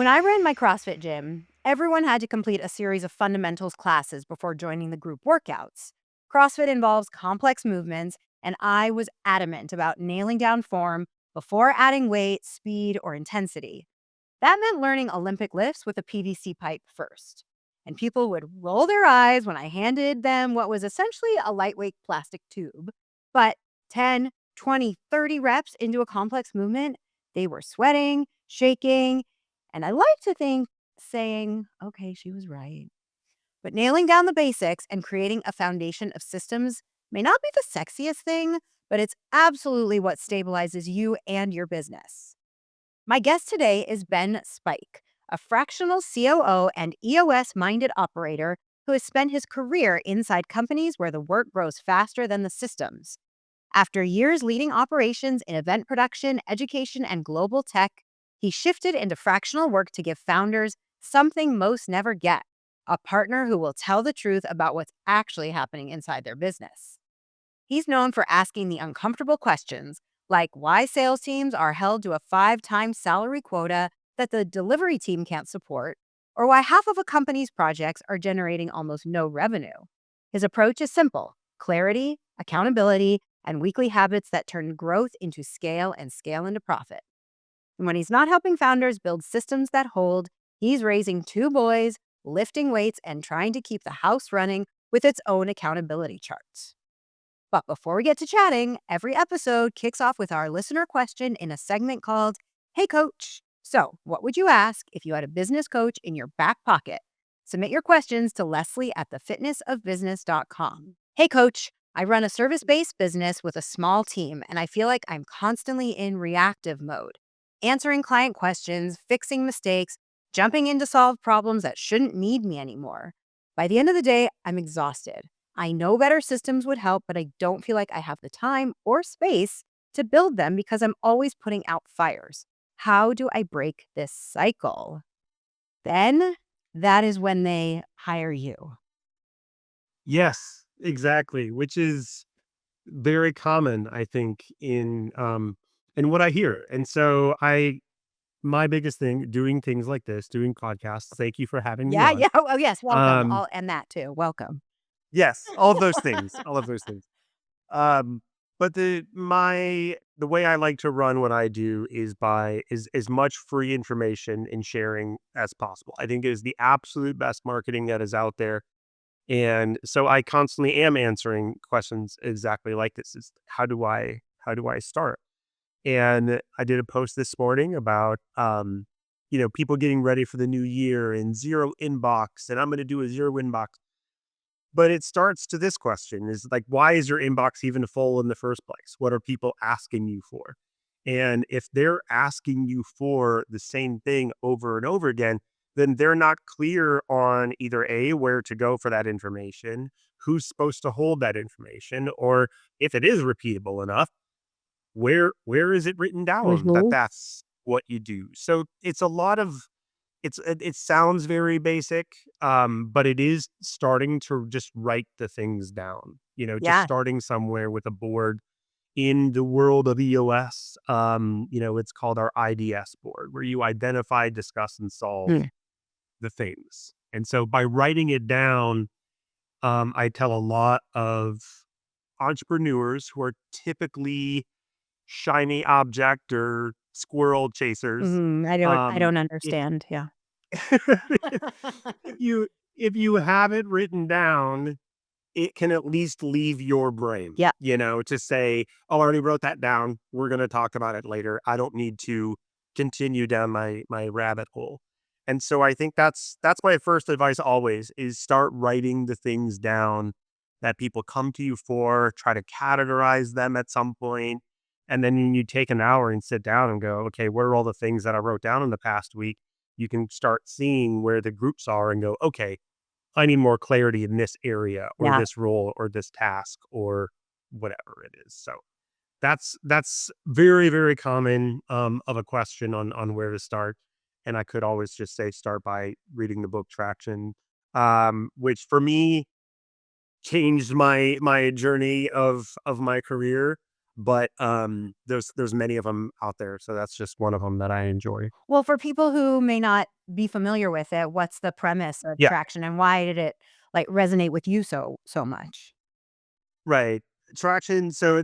When I ran my CrossFit gym, everyone had to complete a series of fundamentals classes before joining the group workouts. CrossFit involves complex movements, and I was adamant about nailing down form before adding weight, speed, or intensity. That meant learning Olympic lifts with a PVC pipe first. And people would roll their eyes when I handed them what was essentially a lightweight plastic tube. But 10, 20, 30 reps into a complex movement, they were sweating, shaking, and I like to think saying, okay, she was right. But nailing down the basics and creating a foundation of systems may not be the sexiest thing, but it's absolutely what stabilizes you and your business. My guest today is Ben Speich, a fractional COO and EOS minded operator who has spent his career inside companies where the work grows faster than the systems. After years leading operations in event production, education, and global tech, he shifted into fractional work to give founders something most never get: a partner who will tell the truth about what's actually happening inside their business. He's known for asking the uncomfortable questions, like why sales teams are held to a 5 times salary quota that the delivery team can't support, or why half of a company's projects are generating almost no revenue. His approach is simple: clarity, accountability, and weekly habits that turn growth into scale and scale into profit. And when he's not helping founders build systems that hold, he's raising 2 boys, lifting weights, and trying to keep the house running with its own accountability charts. But before we get to chatting, every episode kicks off with our listener question in a segment called Hey Coach. So, what would you ask if you had a business coach in your back pocket? Submit your questions to Leslie at thefitnessofbusiness.com. Hey Coach, I run a service-based business with a small team, and I feel like I'm constantly in reactive mode, answering client questions, fixing mistakes, jumping in to solve problems that shouldn't need me anymore. By the end of the day, I'm exhausted. I know better systems would help, but I don't feel like I have the time or space to build them because I'm always putting out fires. How do I break this cycle? Then that is when they hire you. Yes, exactly, which is very common, I think, in what I hear. And so my biggest thing doing things like this, doing podcasts, thank you for having me Yeah, on. yeah. Oh, yes. Welcome. Um, And that too. Welcome. yes, all of those things, all of those things. Um, but the way I like to run what I do is by is as much free information and sharing as possible. I think it is the absolute best marketing that is out there. And so I constantly am answering questions exactly like this: is how do I start? And I did a post this morning about people getting ready for the new year and zero inbox, and I'm going to do a zero inbox. But it starts to this question: is like, why is your inbox even full in the first place? What are people asking you for? And if they're asking you for the same thing over and over again, then they're not clear on either A, where to go for that information, who's supposed to hold that information, or if it is repeatable enough, where is it written down that Mhm. that's what you do? So it's a lot of it sounds very basic, but it is starting to just write the things down, just Yeah. starting somewhere with a board in the world of EOS. It's called our IDS board, where you identify, discuss, and solve Mm. the things. And so by writing it down, I tell a lot of entrepreneurs who are typically shiny object or squirrel chasers. I Um, don't if understand. Yeah. if you if you have it written down, it can at least leave your brain, Yeah. to say, "Oh, I already wrote that down. We're going to talk about it later. I don't need to continue down my rabbit hole." And so I think that's my first advice always: is start writing the things down that people come to you for, try to categorize them at some point, and then when you take an hour and sit down and go, "Okay, what are all the things that I wrote down in the past week?" You can start seeing where the groups are and go, "Okay, I need more clarity in this area or Yeah. this role or this task or whatever it is." So that's very, very common of a question on where to start. And I could always just say start by reading the book Traction, which for me changed my journey of my career. but there's many of them out there, so that's just one of them that I enjoy. Well, for people who may not be familiar with it, what's the premise of Yeah, traction and why did it like resonate with you so much? right. Traction. So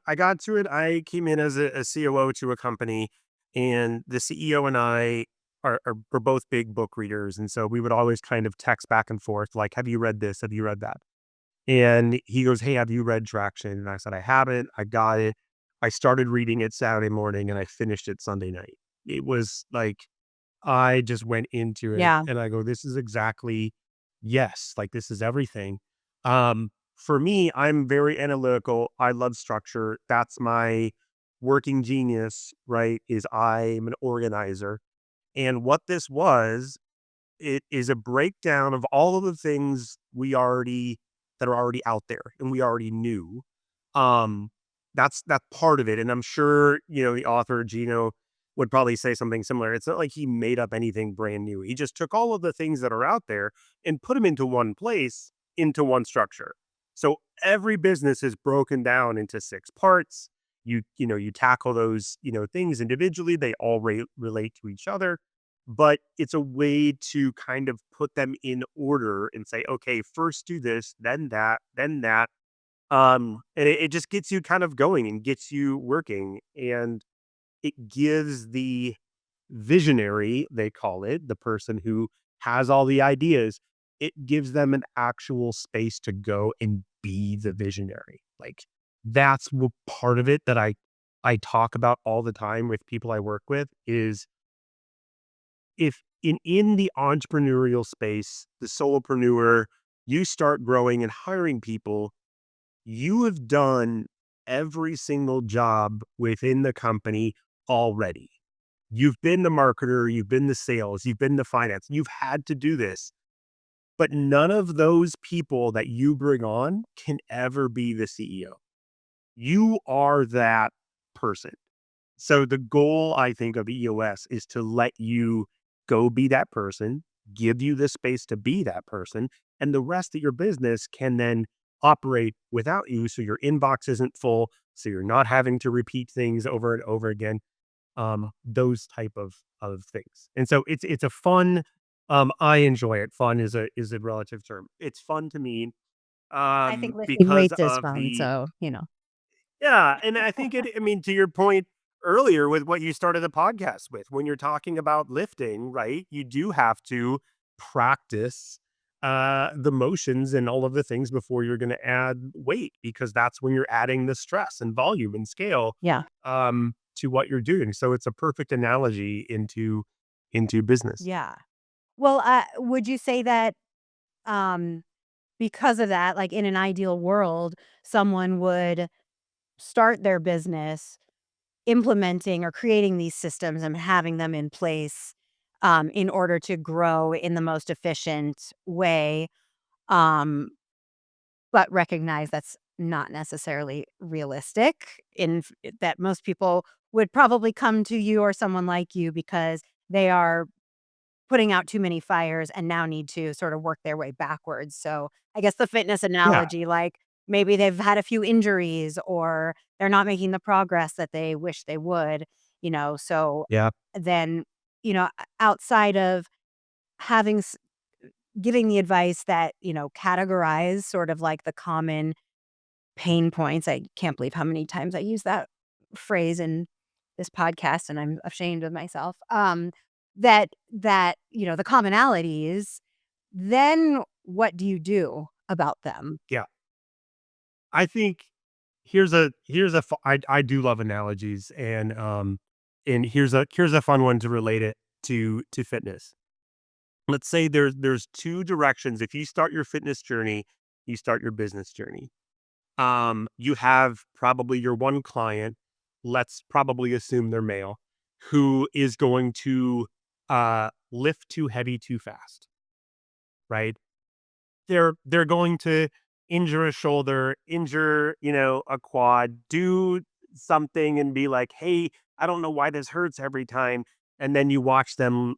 I got to it. I came in as a COO to a company, and the CEO and I we're both big book readers. And so we would always kind of text back and forth, like, have you read this? Have you read that? And he goes, hey, have you read Traction? And I said, I haven't. I got it. I started reading it Saturday morning and I finished it Sunday night. It was like, I just went into it Yeah. and I go, this is exactly, yes, like this is everything. For me, I'm very analytical. I love structure. That's my working genius, right? Is I'm an organizer. And what this was, it is a breakdown of all of the things that are already out there and we already knew. Um, that's part of it, and I'm sure, the author Gino would probably say something similar. It's not like he made up anything brand new. He just took all of the things that are out there and put them into one place, into one structure. So every business is broken down into 6 parts. You tackle those, things individually. They all relate to each other, but it's a way to kind of put them in order and say, okay, first do this, then that, then that. And it just gets you kind of going and gets you working. And it gives the visionary, they call it, the person who has all the ideas, it gives them an actual space to go and be the visionary. Like that's part of it that I talk about all the time with people I work with is if in the entrepreneurial space, the solopreneur, you start growing and hiring people, you have done every single job within the company already. You've been the marketer, you've been the sales, you've been the finance, you've had to do this, but none of those people that you bring on can ever be the CEO. You are that person. So the goal, I think, of EOS is to let you go be that person, give you the space to be that person, and the rest of your business can then operate without you. So your inbox isn't full. So you're not having to repeat things over and over again. Those type of things. And so it's a fun. I enjoy it. Fun is a relative term. It's fun to me I think lifting because weights is of fun, the so. yeah, and I think I mean, to your point earlier with what you started the podcast with, when you're talking about lifting, right? You do have to practice the motions and all of the things before you're going to add weight because that's when you're adding the stress and volume and scale Yeah. to what you're doing. So it's a perfect analogy into business. Yeah. Well, would you say that um because of that, like in an ideal world, someone would start their business implementing or creating these systems and having them in place in order to grow in the most efficient way, um, but recognize that's not necessarily realistic that most people would probably come to you or someone like you because they are putting out too many fires and now need to sort of work their way backwards. So, I guess the fitness Yeah. analogy, like, maybe they've had a few injuries or they're not making the progress that they wish they would, so Yeah. then, outside of having giving the advice that, categorize sort of like the common pain points. I can't believe how many times I use that phrase in this podcast, and I'm ashamed of myself. That the commonalities, then what do you do about them? Yeah. I think I do love analogies and here's a fun one to relate it to fitness. Let's say there's 2 directions. If you start your fitness journey, you start your business journey. You have probably your one client, let's probably assume they're male, who is going to lift too heavy too fast, right? They're going to injure a shoulder, injure, a quad, do something and be like, "Hey, I don't know why this hurts every time." And then you watch them,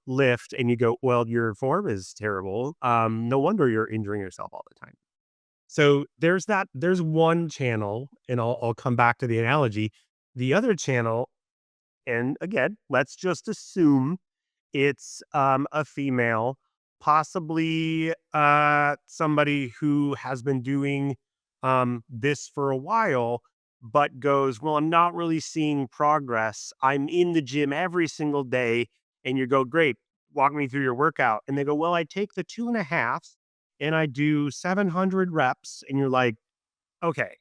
lift and you go, "Well, your form is terrible. No wonder you're injuring yourself all the time." So there's one channel, and I'll come back to the analogy. The other channel, and again, let's just assume it's a female, possibly somebody who has been doing this for a while, but goes, well, I'm not really seeing progress. I'm in the gym every single day. And you go, great, walk me through your workout. And they go, well, I take the 2.5 and I do 700 reps. And you're like, okay,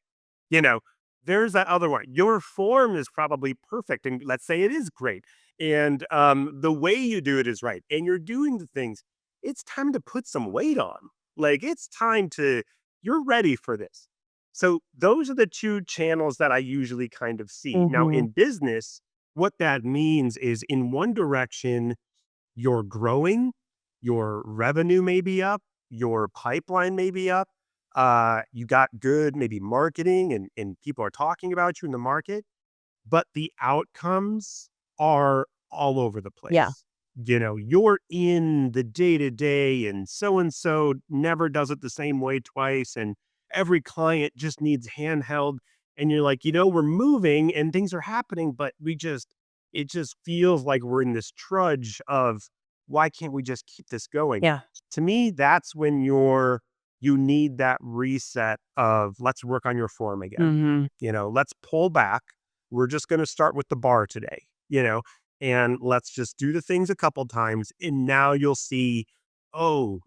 you know, there's that other one. Your form is probably perfect, and let's say it is great, and the way you do it is right, and you're doing the things. It's time to put some weight on. Like it's time to. You're ready for this. So those are the two channels that I usually kind of see. Now Hmm. in business, what that means is in one direction you're growing, your revenue may be up, your pipeline may be up. You got good, maybe marketing and people are talking about you in the market, but the outcomes are all over the Yeah. place. You're in the day to day, and so never does it the same way twice. And every client just needs handheld. And you're like, we're moving and things are happening, but it just feels like we're in this trudge of why can't we just keep this going? Yeah. To me, that's when you need that reset of let's work on your form again. Hmm. Let's pull back. We're just going to start with the bar today, and let's just do the things a couple times. And now you'll see, oh,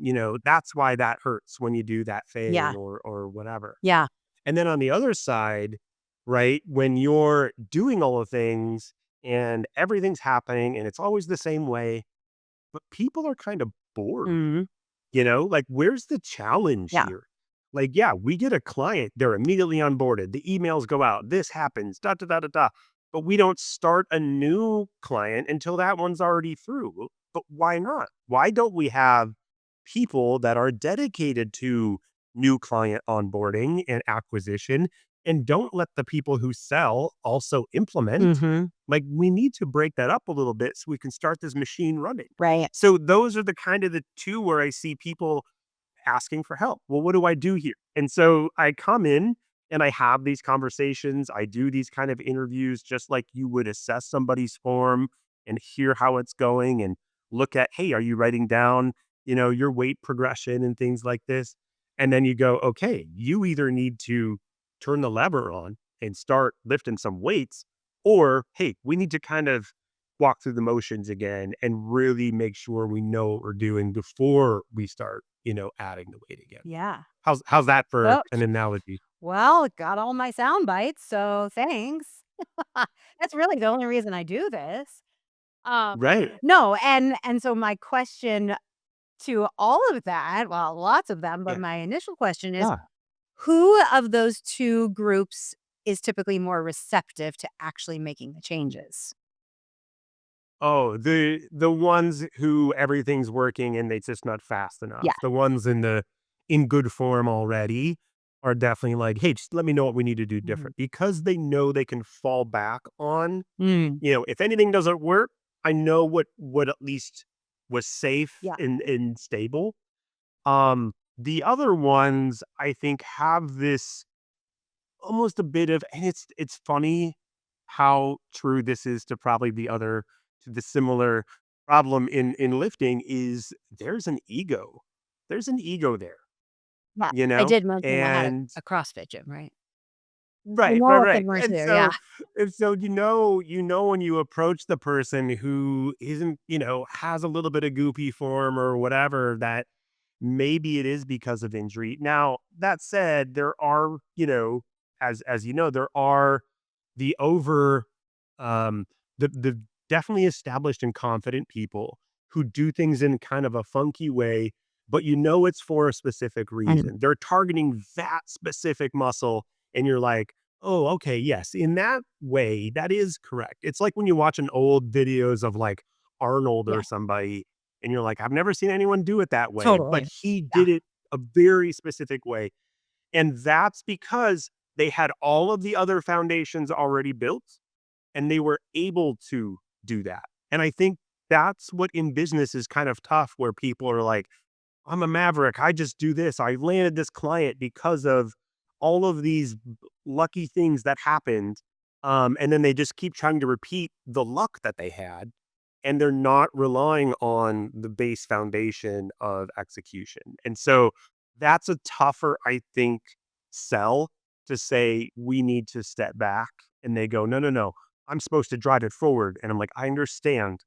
that's why that hurts when you do that Yeah. thing or whatever. Yeah. And then on the other side, right, when you're doing all the things and everything's happening and it's always the same way, but people are kind of bored. Hmm. Like, where's the challenge Yeah. here? Like, yeah, we get a client, they're immediately onboarded. The emails go out, this happens, da da da da da. But we don't start a new client until that one's already through. But why not? Why don't we have people that are dedicated to new client onboarding and acquisition and don't let the people who sell also implement? Hmm. Like, we need to break that up a little bit so we can start this machine running. Right. So those are the kind of the two where I see people asking for help. Well, what do I do here? And so I come in and I have these conversations. I do these kind of interviews just like you would assess somebody's form and hear how it's going and look at, hey, are you writing down, your weight progression and things like this? And then you go, okay, you either need to turn the lever on and start lifting some weights, or hey, we need to kind of walk through the motions again and really make sure we know what we're doing before we start, adding the weight again. Yeah. How's that for Oh, an analogy? well, got all my sound bites, so thanks. That's really the only reason I do this. Um, Right. no, and so my question to all of that, well, lots of them, but Yeah. my initial question is, Yeah. who of those 2 groups is typically more receptive to actually making the changes? Oh, the ones who everything's working and it's just not fast Yeah. enough. The ones in good form already are definitely like, hey, just let me know what we need to do Mhm. different because they know they can fall back on, Mm. if anything doesn't work, I know what at least was safe Yeah. and stable. The other ones I think have this almost a bit of, and it's funny how true this is to probably to the similar problem in lifting is there's an ego. There's an ego there, Yeah. I did mention I had and a CrossFit gym, right? I right, right, know a right. thing or And 2, yeah. so when you approach the person who isn't, has a little bit of goopy form or whatever, that maybe it is because of injury. Now, that said, there are, as you know, there are the over the definitely established and confident people who do things in kind of a funky way, but it's for a specific And reason. They're targeting that specific muscle, and you're like, oh, okay, yes, in that way, that is correct. It's like when you watch an old videos of like Arnold or yeah, somebody, and you're like, I've never seen anyone do it that way, but totally. he Yeah. did it a very specific way. And that's because they had all of the other foundations already built and they were able to do that. And I think that's what in business is kind of tough, where people are like, I'm a maverick. I just do this. I landed this client because of all of these lucky things that happened. And then they just keep trying to repeat the luck that they had. And they're not relying on the base foundation of execution. And so that's a tougher, I think, sell to say we need to step back. And they go, no, no, no. I'm supposed to drive it forward. And I'm like, I understand,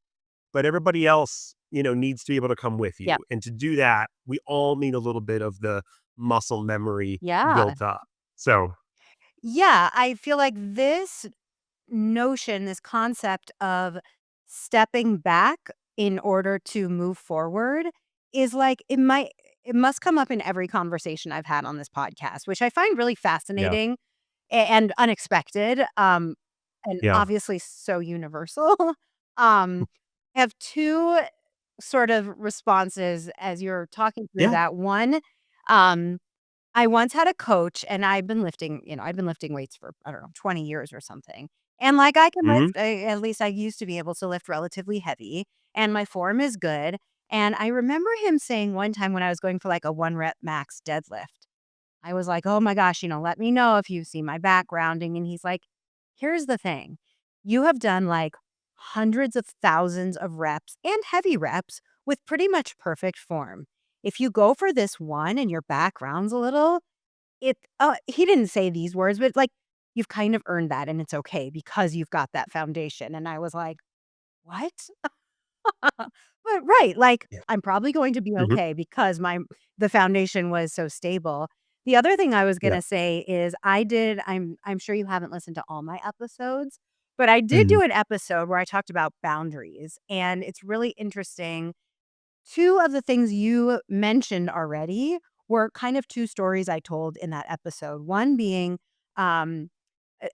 but everybody else, needs to be able to come with Yeah. you. And to do that, we all need a little bit of the muscle memory Yeah. built up. So, Yeah. I feel like this notion, this concept of stepping back in order to move forward is like it must come up in every conversation I've had on this podcast, which I find really yeah, fascinating and unexpected, and yeah, obviously so universal. I have 2 sort of responses as you're talking through yeah. that. One, um, I once had a coach and I've been lifting weights for, I don't know, 20 years or something. And like I can Hmm. lift, at least I used to be able to lift relatively heavy and my form is good. And I remember him saying one time when I was going for like a 1 rep max deadlift, I was like, "Oh my gosh, let me know if you see my back rounding." And he's like, "Here's the thing. You have done like hundreds of thousands of reps and heavy reps with pretty much perfect form. If you go for this one and your back rounds a little, he didn't say these words, but like you've kind of earned that and it's okay because you've got that foundation." And I was like, "What?" But right, like, Yeah. I'm probably going to be Hmm. okay because the foundation was so stable. The other thing I was Yeah. gonna say is I'm sure you haven't listened to all my episodes, but I did Hmm. do an episode where I talked about boundaries, and it's really interesting. 2 of the things you mentioned already were kind of 2 stories I told in that episode. One being, um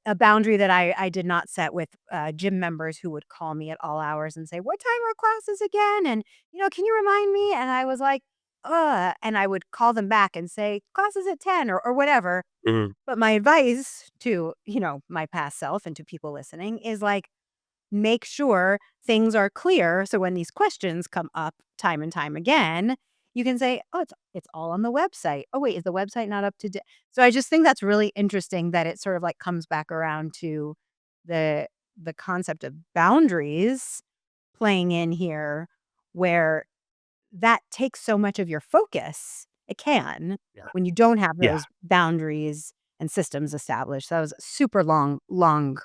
a boundary that I did not set with, gym members who would call me at all hours and say, "What time are classes again? And, can you remind me?" And I was like, "Ugh," and I would call them back and say, "Classes at 10," or whatever. Hmm. But my advice to, my past self and to people listening is like, make sure things are clear so when these questions come up time and time again, you can say, "Oh, it's all on the website. Oh, wait, is the website not up to date?" So I just think that's really interesting that it sort of like comes back around to the the concept of boundaries playing in here where that takes so much of your focus. It can Yeah. when you don't have Yeah. those boundaries and systems established. That was a super long-winded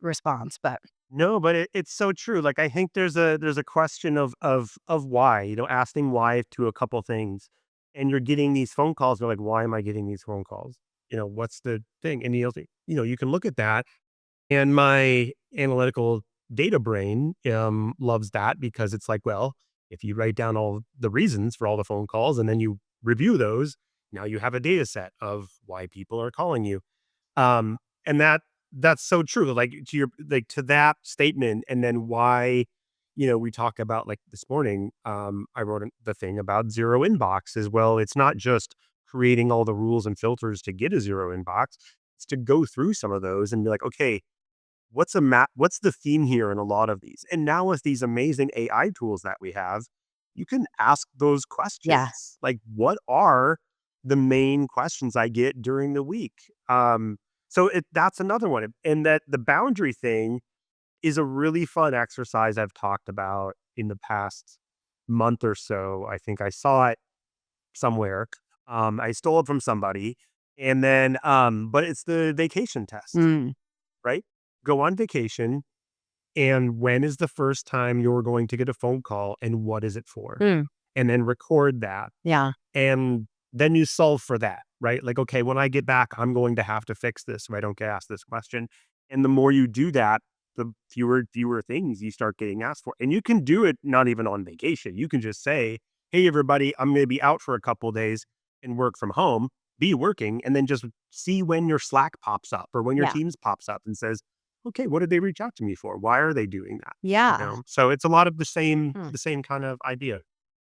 response, but No, but it's so true. Like I think there's a question of why, asking why to a couple things. And you're getting these phone calls. You're like, why am I getting these phone calls? What's the thing? And you can look at that. And my analytical data brain loves that because it's like, well, if you write down all the reasons for all the phone calls and then you review those, now you have a data set of why people are calling you. And that's so true. Like to that statement, and then why, we talk about like this morning. I wrote the thing about zero inbox as well. It's not just creating all the rules and filters to get a zero inbox. It's to go through some of those and be like, okay, what's the theme here in a lot of these? And now with these amazing AI tools that we have, you can ask those yeah. questions. Like, what are the main questions I get during the week? So that's another one. And that the boundary thing is a really fun exercise I've talked about in the past month or so. I think I saw it somewhere. I stole it from somebody. And then, but it's the vacation test, Mm, right? Go on vacation, and when is the first time you're going to get a phone call and what is it for? mm, And then record that. yeah, And then you solve for that, right? Like, okay, when I get back, I'm going to have to fix this if I don't get asked this question. And the more you do that, the fewer things you start getting asked for. And you can do it not even on vacation. You can just say, hey, everybody, I'm going to be out for a couple of days and work from home, be working, and then just see when your Slack pops up or when your yeah, Teams pops up and says, okay, what did they reach out to me for? Why are they doing that? yeah. So it's a lot of the same, Hmm. the same kind of idea.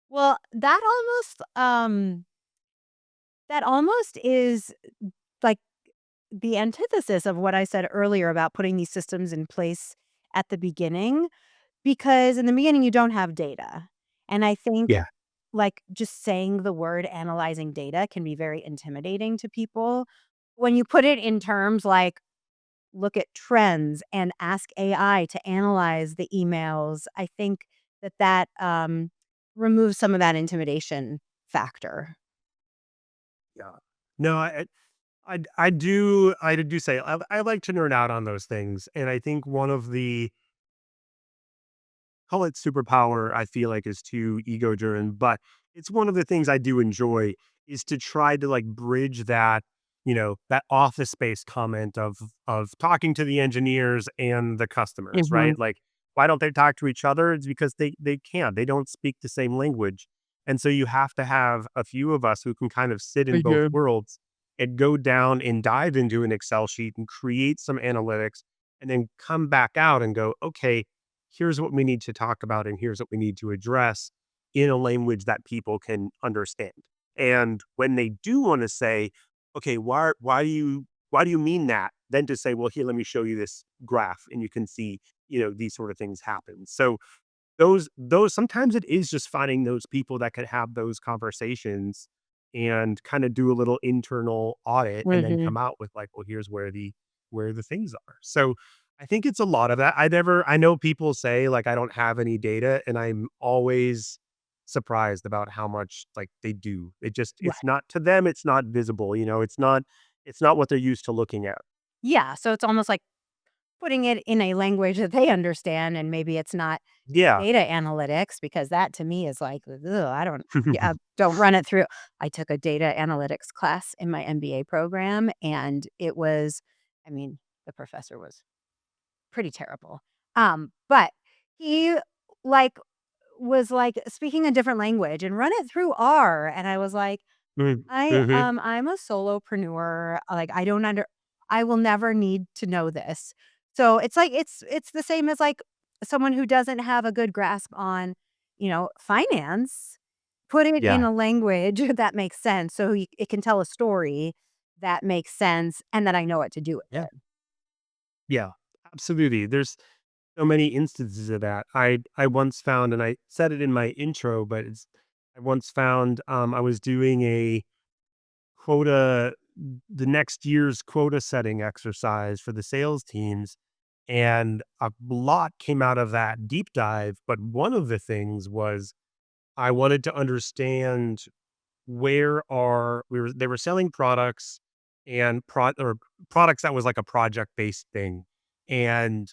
Well, that almost is like the antithesis of what I said earlier about putting these systems in place at the beginning, because in the beginning you don't have data. And I think Yeah. like just saying the word analyzing data can be very intimidating to people. When you put it in terms like look at trends and ask AI to analyze the emails, I think that removes some of that intimidation factor. Yeah. No, I do say I like to nerd out on those things, and I think one of the call it superpower, I feel like is too ego driven, but it's one of the things I do enjoy is to try to like bridge that, that office space comment of talking to the engineers and the customers, Mhm, right? Like, why don't they talk to each other? It's because they can't. They don't speak the same language. And so you have to have a few of us who can kind of sit in both mhm. worlds and go down and dive into an Excel sheet and create some analytics and then come back out and go, okay, here's what we need to talk about and here's what we need to address in a language that people can understand. And when they do want to say, okay, why do you mean that? Then to say, well, here, let me show you this graph and you can see, these sort of things happen. So those sometimes it is just finding those people that could have those conversations and kind of do a little internal audit and then Mhm. come out with like, well, here's where the things are. So I think it's a lot of that. I know people say like I don't have any data, and I'm always surprised about how much like they do. It's Right. not to them, it's not visible, it's not what they're used to looking at. Yeah, so it's almost like putting it in a language that they understand, and maybe it's not Yeah. data analytics because that to me is like, ugh, I don't yeah, don't run it through. I took a data analytics class in my MBA program, and it was I mean, the professor was pretty terrible. But he, like, was, like, speaking a different language and run it through R, and I was like, Mhm. Mhm. I'm a solopreneur, like, I will never need to know this. So, it's like it's the same as, like, someone who doesn't have a good grasp on, finance, put it in Yeah. a language that makes sense so it can tell a story that makes sense and that I know what to do with Yeah. it. Yeah. Absolutely. There's so many instances of that. I once found, and I said it in my intro, but I once found I was doing a quota the next year's quota setting exercise for the sales teams, and a lot came out of that deep dive. But one of the things was I wanted to understand where are we were they were selling products and products that was like a project based thing. And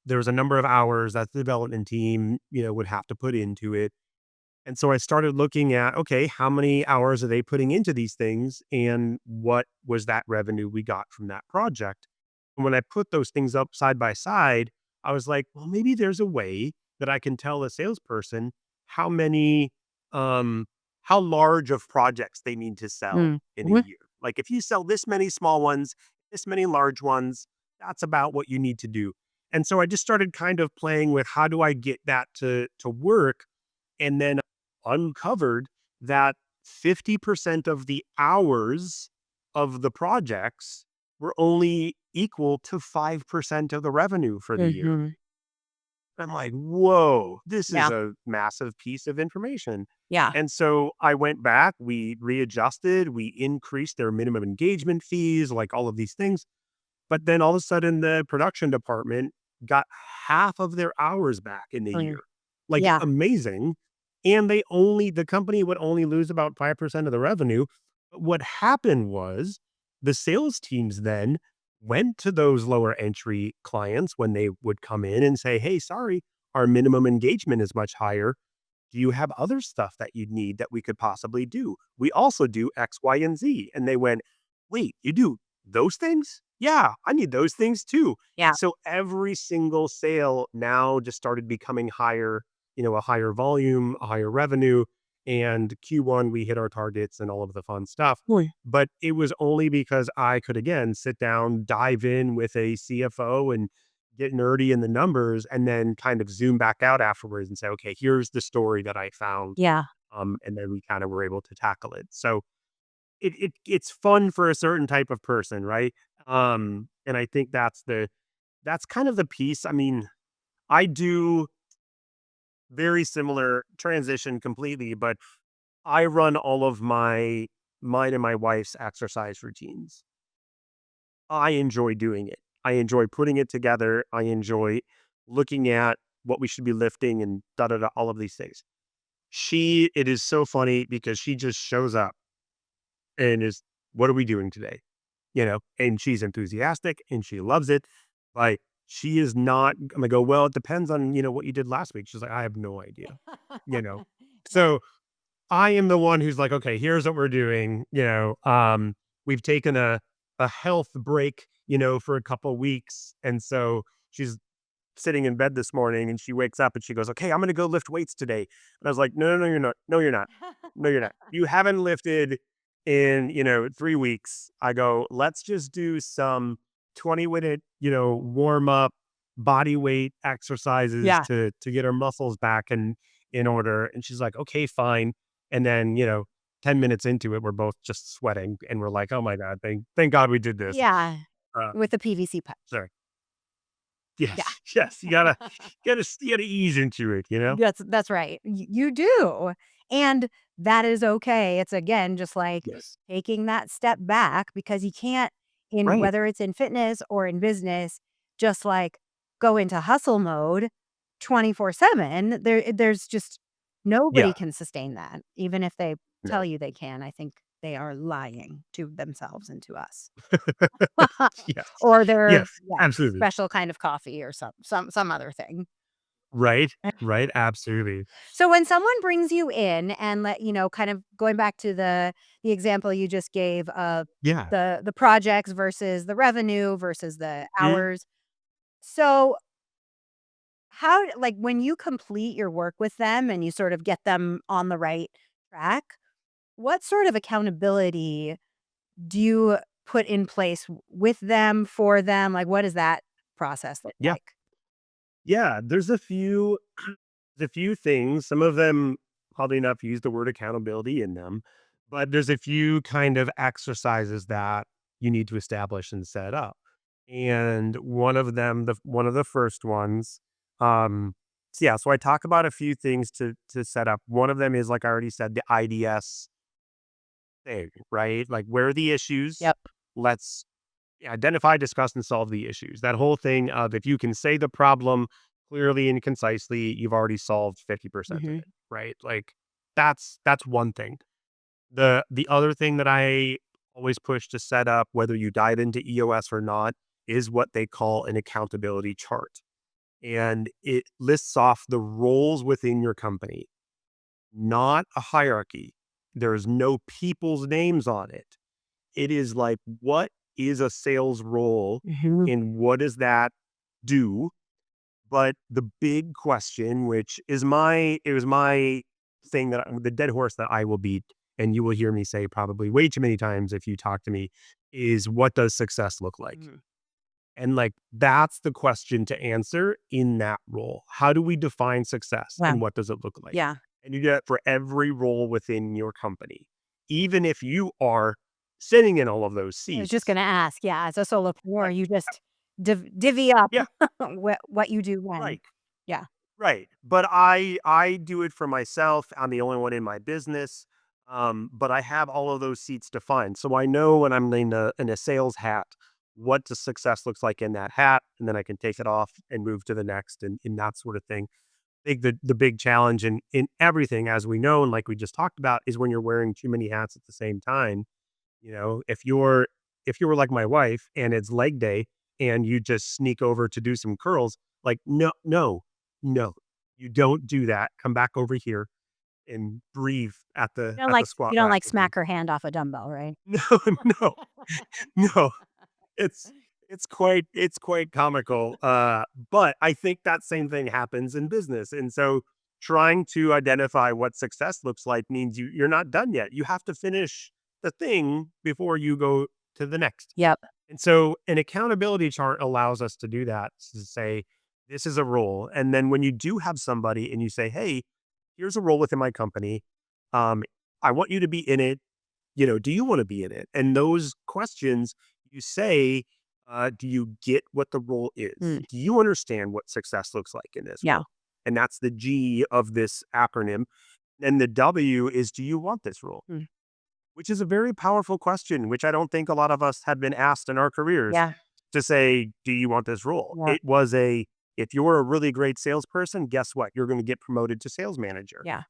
there was a number of hours that the development team, would have to put into it. And so I started looking at, okay, how many hours are they putting into these things? And what was that revenue we got from that project? And when I put those things up side by side, I was like, well, maybe there's a way that I can tell a salesperson how many, um, how large of projects they need to sell Mm. in a Mhm. year. Like if you sell this many small ones, this many large ones, that's about what you need to do. And so I just started kind of playing with how do I get that to work, and then uncovered that 50% of the hours of the projects were only equal to 5% of the revenue for the year. Mhm. I'm like, whoa, this is Yeah. a massive piece of information. Yeah. And so I went back, we readjusted, we increased their minimum engagement fees, like all of these things. But then all of a sudden, the production department got half of their hours back in a Mm. year. Like, Yeah. amazing. And the company would only lose about 5% of the revenue. But what happened was the sales teams then went to those lower entry clients when they would come in and say, hey, sorry, our minimum engagement is much higher. Do you have other stuff that you'd need that we could possibly do? We also do X, Y, and Z. And they went, wait, you do those things? Yeah, I need those things too. Yeah. And so every single sale now just started becoming higher, a higher volume, a higher revenue. And Q1, we hit our targets and all of the fun stuff. Boy. But it was only because I could, again, sit down, dive in with a CFO and get nerdy in the numbers and then kind of zoom back out afterwards and say, okay, here's the story that I found. Yeah. And then we kind of were able to tackle it. So it's fun for a certain type of person, right? And I think that's kind of the piece. I mean, I do very similar transition completely, but I run all of mine and my wife's exercise routines. I enjoy doing it. I enjoy putting it together. I enjoy looking at what we should be lifting and da da da, all of these things. It is so funny because she just shows up and is, what are we doing today? And she's enthusiastic and she loves it. But she is not, I'm gonna go, well, it depends on, what you did last week. She's like, I have no idea, you know? Yeah. So I am the one who's like, okay, here's what we're doing. We've taken a health break, for a couple weeks. And so she's sitting in bed this morning and she wakes up and she goes, okay, I'm going to go lift weights today. And I was like, no, no, no, you're not. No, you're not. No, you're not. You haven't lifted in, 3 weeks. I go, let's just do some 20-minute, warm up body weight exercises Yeah. to get our muscles back in order. And she's like, okay, fine. And then, 10 minutes into it, we're both just sweating and we're like, oh my God, thank God we did this. Yeah. Uh, With the PVC pipe. sorry. Yeah. Yes, yes, you gotta ease into it, you know? That's right. You do. And that is okay. It's again just like Yes. taking that step back because you can't in Right. whether it's in fitness or in business, just like go into hustle mode 24/7. There's just nobody Yeah. can sustain that. Even if they tell No. you they can. I think they are lying to themselves and to us. Yes. Or they're Yes, yeah, absolutely. special kind of coffee or some other thing. Right, right, absolutely. So when someone brings you in and kind of going back to the example you just gave of Yeah. the projects versus the revenue versus the Mhm. hours. So like when you complete your work with them and you sort of get them on the right track, what sort of accountability do you put in place with them, for them? Like what does that process look Yeah. like? Yeah, there's a few things, some of them probably enough use the word accountability in them, but there's a few kind of exercises that you need to establish and set up. And one of the first ones, so I talk about a few things to set up. One of them is, like I already said, the IDS thing, right? Like, where are the issues? Yep. Let's identify, discuss, and solve the issues. That whole thing of, if you can say the problem clearly and concisely, you've already solved 50% of Mhm. it, right? Like, that's one thing. The other thing that I always push to set up, whether you dive into EOS or not, is what they call an accountability chart. And it lists off the roles within your company, not a hierarchy. There's no people's names on it. It is like, what is a sales role Mhm. and what does that do? But the big question, which is it was my thing, the dead horse that I will beat, and you will hear me say probably way too many times if you talk to me, is, what does success look like? Mhm. And, like, that's the question to answer in that role. How do we define success Wow. and what does it look like? Yeah. And you do that for every role within your company, even if you are sitting in all of those I was just seats. gonna ask, yeah, as a solopreneur, Right. you just divvy up Yeah. what you do when. Right. Yeah. Right. But I do it for myself. I'm the only one in my business. But I have all of those seats defined. So I know when I'm in a sales hat, what the success looks like in that hat, and then I can take it off and move to the next, and that sort of thing. I think the big challenge in everything, as we know, and like we just talked about, is when you're wearing too many hats at the same time. If you were like my wife and it's leg day and you just sneak over to do some curls, like, no, no, no, you don't do that. Come back over here and breathe at the squat You don't rack like with me. smack her hand off a dumbbell, right? No, no, no. It's it's quite comical. But I think that same thing happens in business. And so trying to identify what success looks like means you're not done yet. You have to finish the thing before you go to the next. Yep. And so an accountability chart allows us to do that, to say, this is a role. And then when you do have somebody and you say, hey, here's a role within my company. Um, I want you to be in it. Do you want to be in it? And those questions, you say, do you get what the role is? Mm, Do you understand what success looks like in this yeah. role? And that's the G of this acronym. And the W is, do you want this role? Mm. Which is a very powerful question, which I don't think a lot of us have been asked in our careers Yeah. to say, do you want this role? Yeah. It was if you're a really great salesperson, guess what? You're going to get promoted to sales manager. Yeah.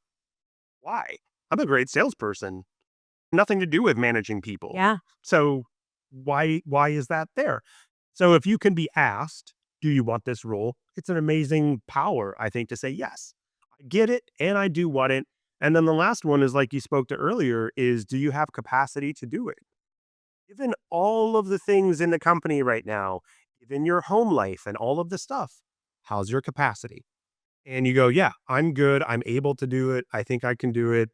Why? I'm a great salesperson. Nothing to do with managing people. Yeah. So why is that there? So if you can be asked, do you want this role? It's an amazing power, I think, to say yes. I get it and I do want it. And then the last one is like you spoke to earlier is, do you have capacity to do it? Given all of the things in the company right now, given your home life and all of the stuff, how's your capacity? And you go, yeah, I'm good. I'm able to do it. I think I can do it.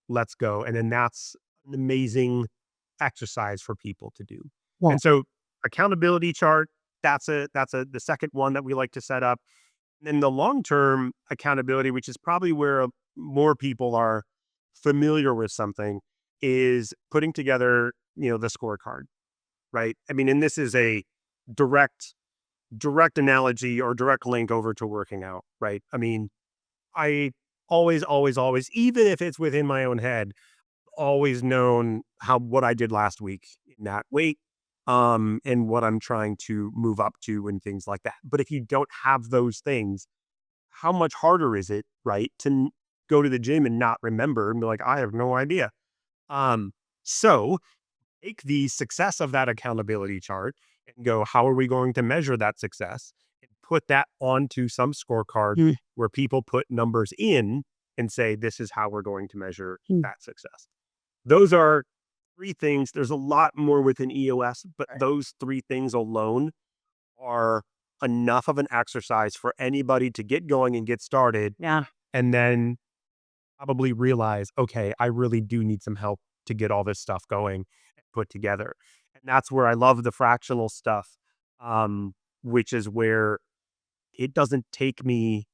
Let's go. And then that's an amazing exercise for people to do. Yeah. And so accountability chart, that's the second one that we like to set up. And then the long-term accountability, which is probably where more people are familiar with something, is putting together, the scorecard, right? I mean, and this is a direct direct analogy or direct link over to working out, right? I mean, I always, even if it's within my own head, always known what I did last week in that weight, and what I'm trying to move up to and things like that. But if you don't have those things, how much harder is it, right, to go to the gym and not remember and be like, I have no idea. So take the success of that accountability chart and go, how are we going to measure that success? And put that onto some scorecard Mm. where people put numbers in and say, this is how we're going to measure Mm. that success. Those are three things. There's a lot more within EOS, but Right. those three things alone are enough of an exercise for anybody to get going and get started. Yeah. And then probably realize, okay, I really do need some help to get all this stuff going and put together. And that's where I love the fractional stuff, which is where it doesn't take me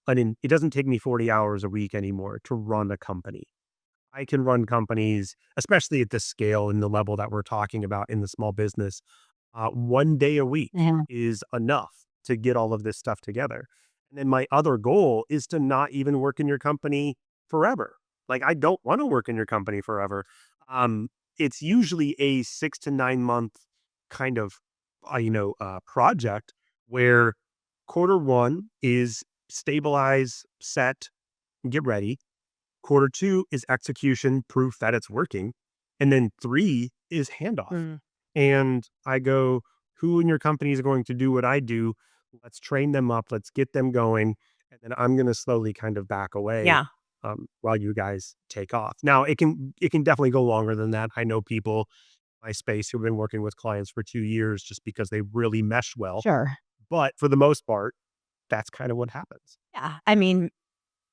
it doesn't take me 40 hours a week anymore to run a company. I can run companies, especially at the scale and the level that we're talking about in the small business. One day a week Yeah. is enough to get all of this stuff together. And then my other goal is to not even work in your company forever. Like, I don't want to work in your company forever. It's usually a 6 to 9 month kind of, project where quarter one is stabilize, set, get ready. Quarter two is execution, proof that it's working. And then three is handoff. Mm. And I go, who in your company is going to do what I do? Let's train them up. Let's get them going. And then I'm going to slowly kind of back away, Yeah. while you guys take off. Now it can definitely go longer than that. I know people in my space who've been working with clients for 2 years just because they really mesh well. Sure. But for the most part, that's kind of what happens. Yeah. I mean,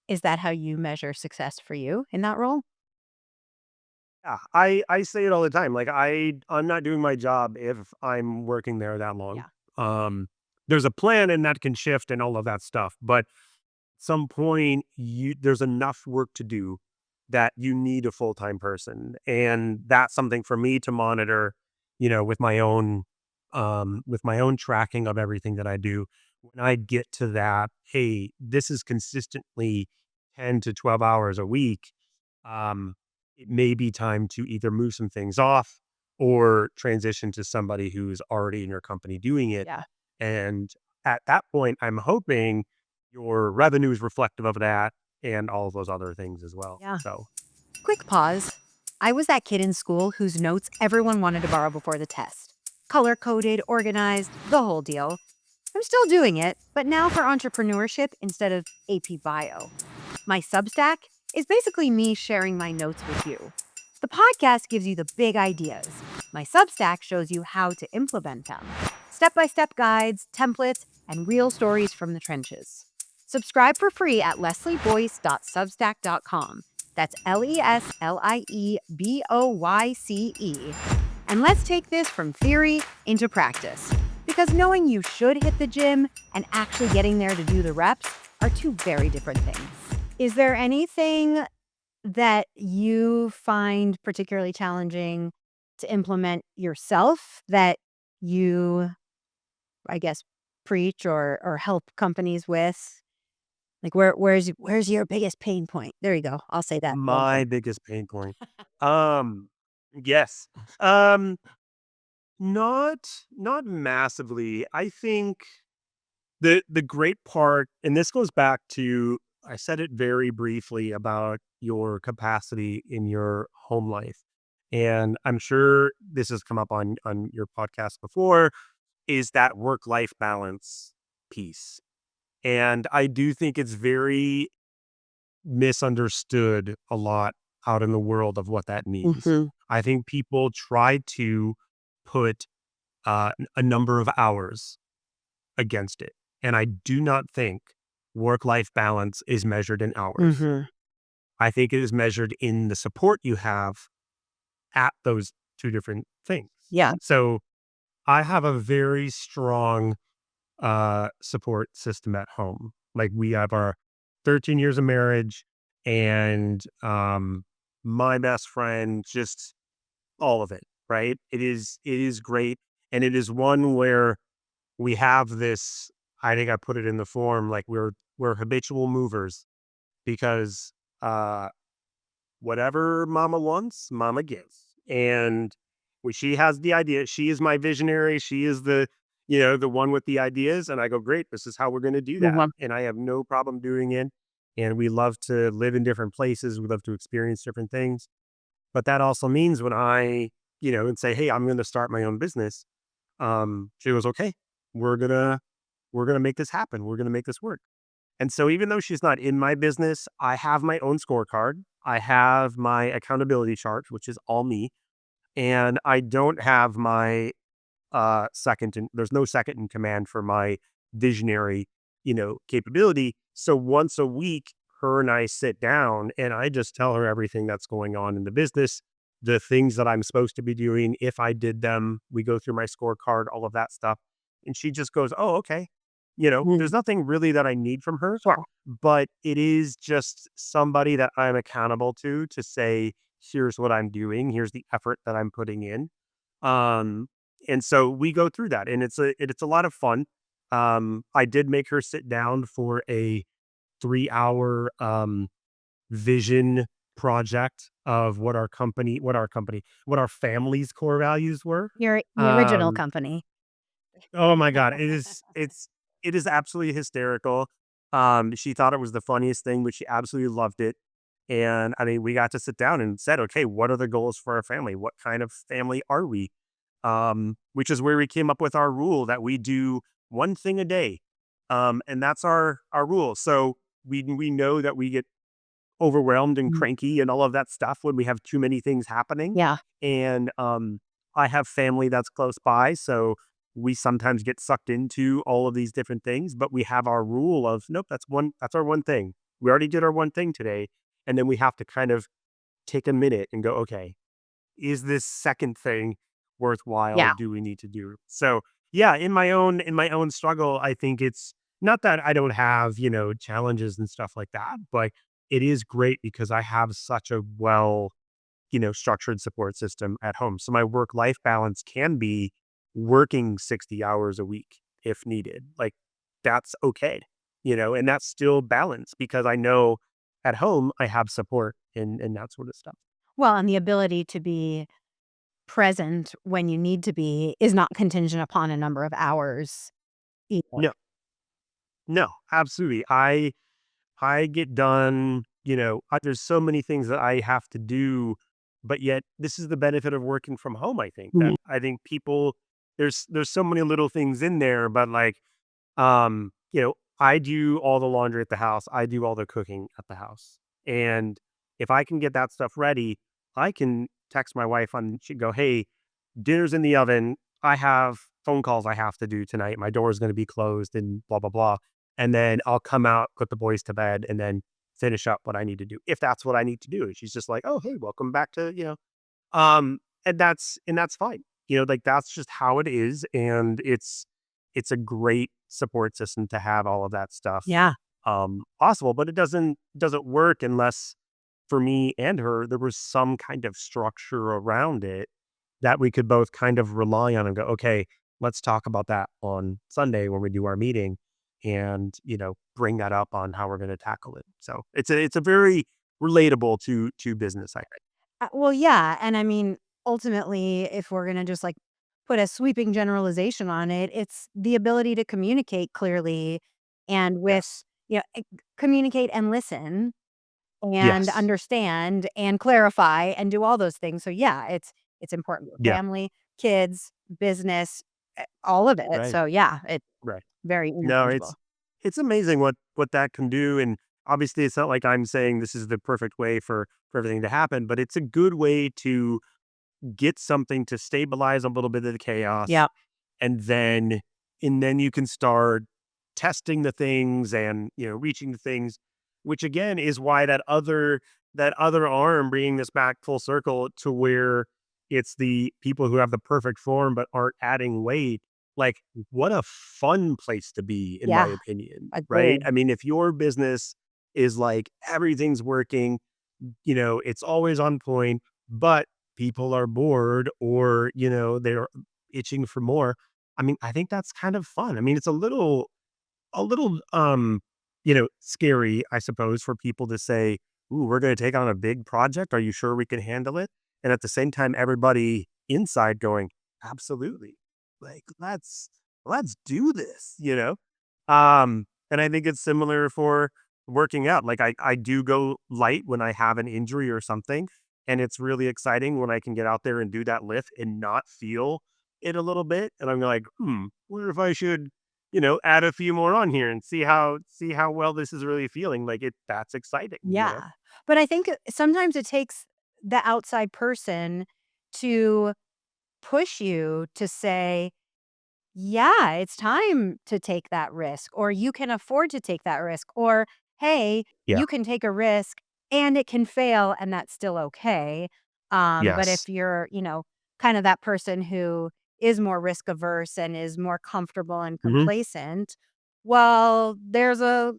is that how you measure success for you in that role? Yeah, I say it all the time. Like, I'm not doing my job if I'm working there that long. Yeah. Um, there's a plan and that can shift and all of that stuff, but some point there's enough work to do that you need a full-time person. And that's something for me to monitor, with my own tracking of everything that I do. When I get to that, hey, this is consistently 10 to 12 hours a week. Um, it may be time to either move some things off or transition to somebody who's already in your company doing it. Yeah. And at that point, I'm hoping your revenue is reflective of that and all of those other things as well. Yeah. So, Quick pause. I was that kid in school whose notes everyone wanted to borrow before the test. Color coded, organized, the whole deal. I'm still doing it, but now for entrepreneurship instead of AP Bio. My Substack is basically me sharing my notes with you. The podcast gives you the big ideas. My Substack shows you how to implement them. Step-by-step guides, templates, and real stories from the trenches. Subscribe for free at leslieboyce.substack.com. That's LESLIEBOYCE. And let's take this from theory into practice. Because knowing you should hit the gym and actually getting there to do the reps are two very different things. Is there anything that you find particularly challenging to implement yourself that you, I guess, preach or help companies with? Like where's your biggest pain point? There you go. I'll say that. My biggest pain point. Um, yes. Um, not massively. I think the great part, and this goes back to, I said it very briefly about your capacity in your home life. And I'm sure this has come up on your podcast before, is that work-life balance piece. And I do think it's very misunderstood a lot out in the world of what that means. Mhm. I think people try to put a number of hours against it. And I do not think work life balance is measured in hours. Mhm. I think it is measured in the support you have at those two different things. Yeah. So I have a very strong support system at home. Like we have our 13 years of marriage and my best friend, just all of it, right? It is great. And it is one where we have this, I think I put it in the form, like we're habitual movers because uh whatever mama wants, mama gives. And when she has the idea, she is my visionary. She is the one with the ideas. And I go, great, this is how we're going to do that. Mhm. And I have no problem doing it. And we love to live in different places. We love to experience different things. But that also means when and say, hey, I'm going to start my own business. She goes, okay, we're going to, we're going to make this happen. We're going to make this work. And so even though she's not in my business, I have my own scorecard. I have my accountability chart, which is all me. And I don't have my there's no second in command for my visionary capability. So once a week, her and I sit down and I just tell her everything that's going on in the business, the things that I'm supposed to be doing. If I did them, we go through my scorecard, all of that stuff. And she just goes, oh, okay. Mhm. There's nothing really that I need from her, Sure. but it is just somebody that I'm accountable to say, here's what I'm doing. Here's the effort that I'm putting in. Um, and so we go through that, and it's a lot of fun. I did make her sit down for a 3 hour vision project of what our family's core values were. Your the original Um, company. oh my god, it is absolutely hysterical. She thought it was the funniest thing, but she absolutely loved it. And I mean, we got to sit down and said, okay, what are the goals for our family? What kind of family are we? Which is where we came up with our rule that we do one thing a day. And that's our rule. So we know that we get overwhelmed and Mm. cranky and all of that stuff when we have too many things happening. Yeah. And I have family that's close by, so we sometimes get sucked into all of these different things, but we have our rule of nope, that's our one thing. We already did our one thing today. And then we have to kind of take a minute and go, okay, is this second thing worthwhile? Yeah. Do we need to do? So yeah, in my own struggle, I think it's not that I don't have challenges and stuff like that, but it is great because I have such a structured support system at home. So my work life balance can be working 60 hours a week if needed. Like that's okay, and that's still balance because I know at home I have support and that sort of stuff. Well, and the ability to be present when you need to be is not contingent upon a number of hours either. No, no, absolutely. I get done, there's so many things that I have to do, but yet this is the benefit of working from home, I think, that Mhm. I think people there's so many little things in there, but like, I do all the laundry at the house. I do all the cooking at the house. And if I can get that stuff ready, I can text my wife on she'd go, "Hey, dinner's in the oven. I have phone calls I have to do tonight. My door is going to be closed and blah, blah, blah." And then I'll come out, put the boys to bed, and then finish up what I need to do if that's what I need to do. And she's just like, oh, hey, welcome back to. And that's fine. Like that's just how it is. And it's a great support system to have all of that stuff Yeah. possible, but it doesn't work unless for me and her, there was some kind of structure around it that we could both kind of rely on and go, okay, let's talk about that on Sunday when we do our meeting. and, bring that up on how we're going to tackle it. So it's a very relatable to business, I think. Well, yeah, and I mean, ultimately, if we're gonna just, like, put a sweeping generalization on it, it's the ability to communicate clearly and Yes. communicate and listen and Yes. understand and clarify and do all those things. So, yeah, it's important for Yeah. family, kids, business, all of it. Right. So, yeah, it's Right. very No, interchangeable. it's amazing what that can do, and obviously, it's not like I'm saying this is the perfect way for everything to happen, but it's a good way to get something to stabilize a little bit of the chaos, Yeah, and then you can start testing the things and, reaching the things, which again is why that other arm, bringing this back full circle to where it's the people who have the perfect form but aren't adding weight. Like, what a fun place to be, in my yeah, opinion, right? agreed. I mean, if your business is like everything's working, it's always on point, but people are bored, or, they're itching for more. I mean, I think that's kind of fun. I mean, it's a little scary, I suppose, for people to say, "Ooh, we're going to take on a big project. Are you sure we can handle it?" And at the same time, everybody inside going, "Absolutely. Like, let's do this." And I think it's similar for working out. Like, I do go light when I have an injury or something, and it's really exciting when I can get out there and do that lift and not feel it a little bit. And I'm like, wonder if I should, add a few more on here and see how well this is really feeling. Like, that's exciting. Yeah, but I think sometimes it takes the outside person to push you to say, "Yeah, it's time to take that risk," or "You can afford to take that risk," or "Hey, Yeah. you can take a risk and it can fail and that's still okay." But Yes. if you're, kind of that person who is more risk averse and is more comfortable and Hmm. complacent, well, there's a